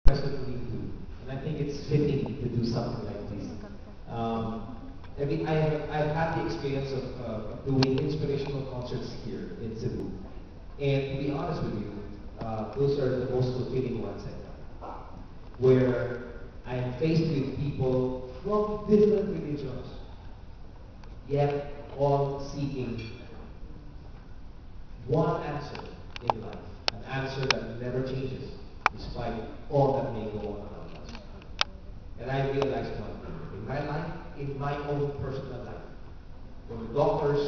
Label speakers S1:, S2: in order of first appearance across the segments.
S1: presently do. And I think it's fitting to do something like this. I've had the experience of doing inspirational concerts here in Cebu. And to be honest with you, those are the most fulfilling ones I've done. Where I am faced with people from different religions, yet all seeking one answer in life, an answer that never changes, despite all that may go on around us. And I realized one thing, in my life, in my own personal life, when the doctors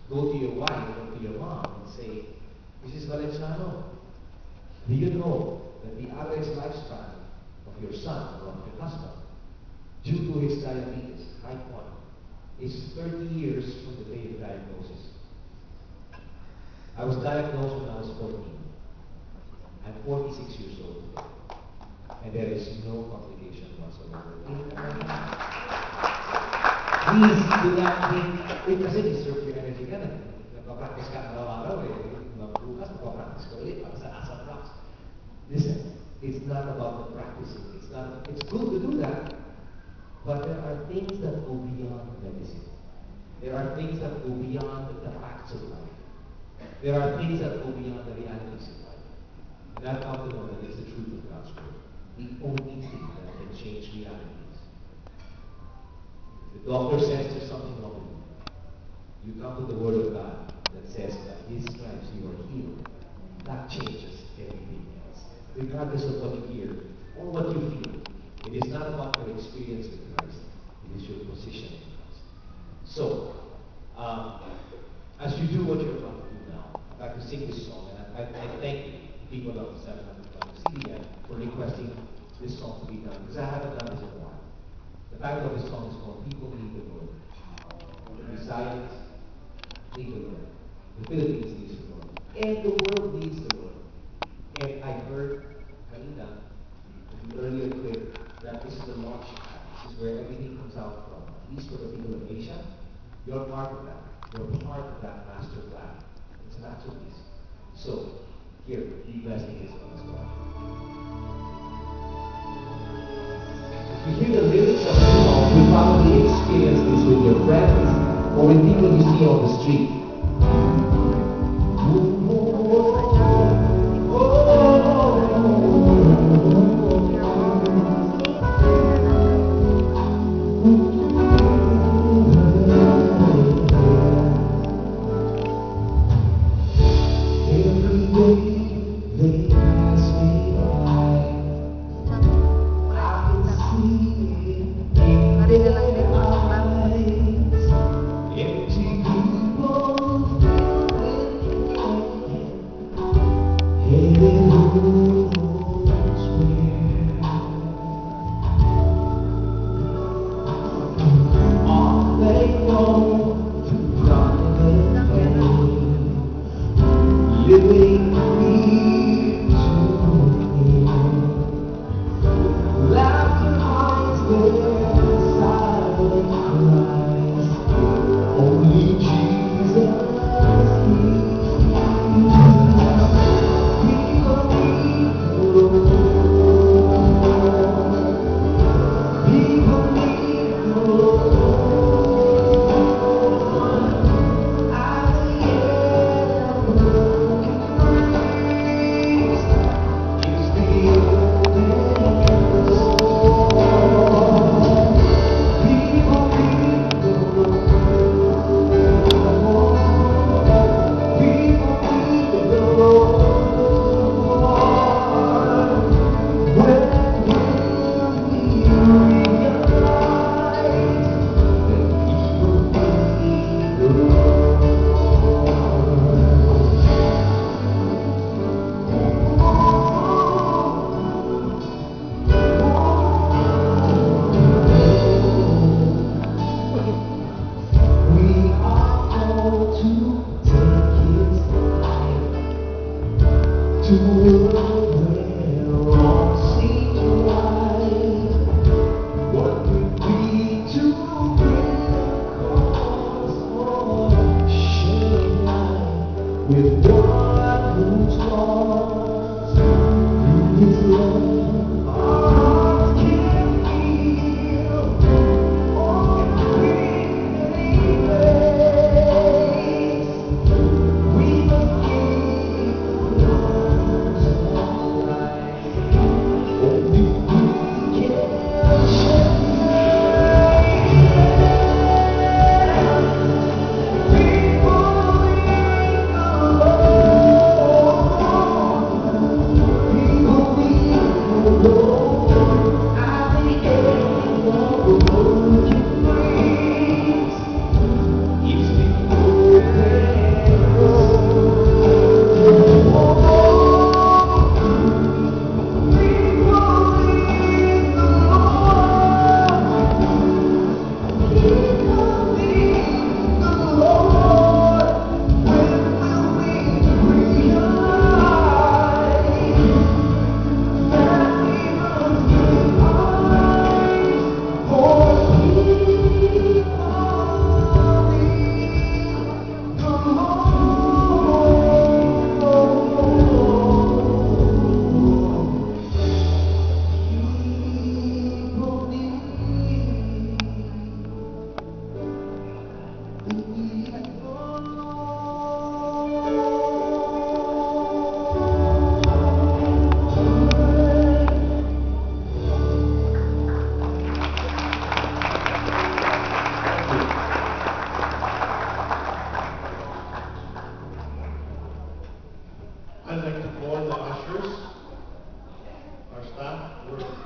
S1: go to your wife or to your mom and say, Mrs. Valenciano, do you know that the average lifespan of your son or of your husband, due to his diabetes, type 1, is 30 years from the day of diagnosis? I was diagnosed when I was 14. I'm 46 years old today. And there is no complication whatsoever. Please do not think, kasi deserve your energy ka na. Nagpa-practice ka araw-araw bukas, nagpa-practice ka ulit para sa asap rocks. Listen, it's not about the practicing. It's good to do that. But there are things that go beyond medicine. There are things that go beyond the facts of life. There are things that go beyond the realities of life. And I've come to know that it's the truth of God's word. The only thing that can change realities. If the doctor says there's something wrong with you, you come to the word of God that says that His stripes you are healed. That changes everything else. Regardless of what you hear or what you feel. It is not about your experience with Christ. It is your position in Christ. So, as you do what you're about to do now, I'd like to sing this song, and I thank the people of 700 CDN for requesting this song to be done, because I haven't done this in a while. The title of this song is called People Need the Lord. The Visayas need the Lord. The Philippines needs the Lord. And the world needs the Lord. And I heard kanina, in the earlier clip, that this is the launch pad. This is where everything comes out from. At least for the people of Asia, you're part of that. You're part of that master plan. It's a masterpiece. So, here, be blessed in His one as well. If you hear the lyrics of the song, you probably experience this with your friends or with people you see on the street. Empty people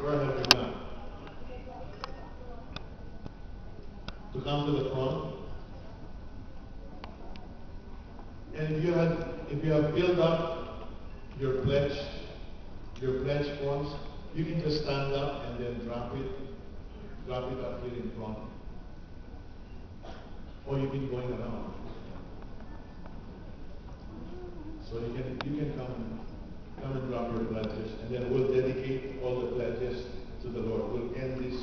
S2: where have you gone? To come to the front. And if you have filled up your pledge forms, you can just stand up and then drop it up here in front. Or you can going around. So you can come and drop your pledges, and then we'll dedicate all the pledges to the Lord. We'll end this